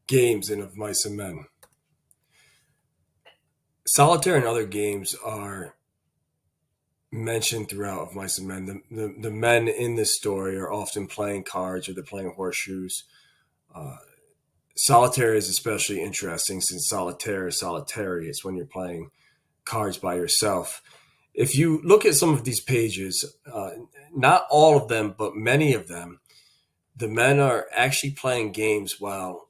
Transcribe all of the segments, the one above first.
games in Of Mice and Men. Solitaire and other games are mentioned throughout Of Mice and Men. The men in this story are often playing cards or they're playing horseshoes. Uh, Solitaire is especially interesting since solitaire is solitary. It's when you're playing cards by yourself. If you look at some of these pages, not all of them, but many of them, the men are actually playing games while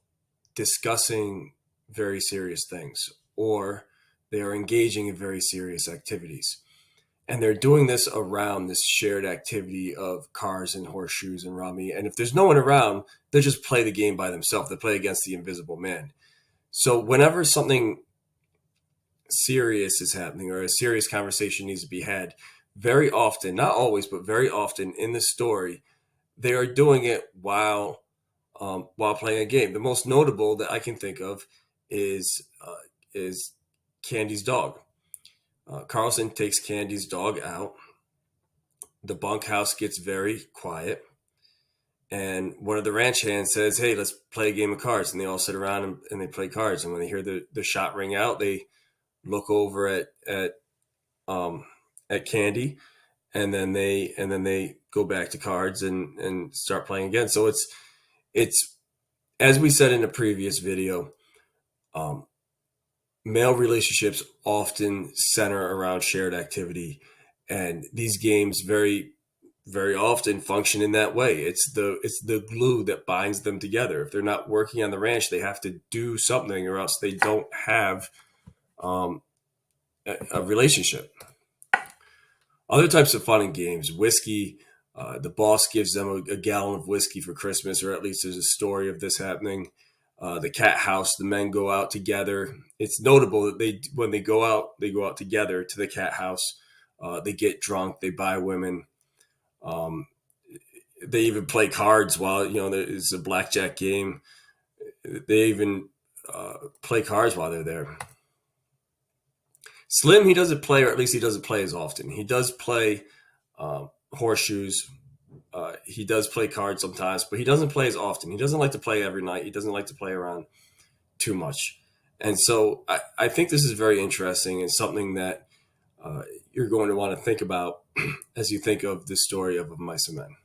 discussing very serious things, or they are engaging in very serious activities. And they're doing this around this shared activity of cars and horseshoes and rummy. And if there's no one around, they just play the game by themselves. They play against the invisible man. So whenever something serious is happening or a serious conversation needs to be had, very often, not always, but very often in the story, they are doing it while playing a game. The most notable that I can think of is Candy's dog. Carlson takes Candy's dog out. The bunkhouse gets very quiet, and one of the ranch hands says, "Hey, let's play a game of cards." And they all sit around and they play cards. And when they hear the shot ring out, they look over at Candy, and then they go back to cards and start playing again. So it's as we said in a previous video, male relationships often center around shared activity, and these games very very often function in that way. It's the glue that binds them together. If they're not working on the ranch, they have to do something, or else they don't have a relationship. Other types of fun and games, whiskey. The boss gives them a gallon of whiskey for Christmas, or at least there's a story of this happening. The cat house, the men go out together. It's notable that when they go out together to the cat house. They get drunk, they buy women. They even play cards while there's a blackjack game. They even play cards while they're there. Slim, he doesn't play, or at least he doesn't play as often. He does play horseshoes. He does play cards sometimes, but he doesn't play as often. He doesn't like to play every night. He doesn't like to play around too much. And so I think this is very interesting and something that you're going to want to think about as you think of the story of Mice and Men.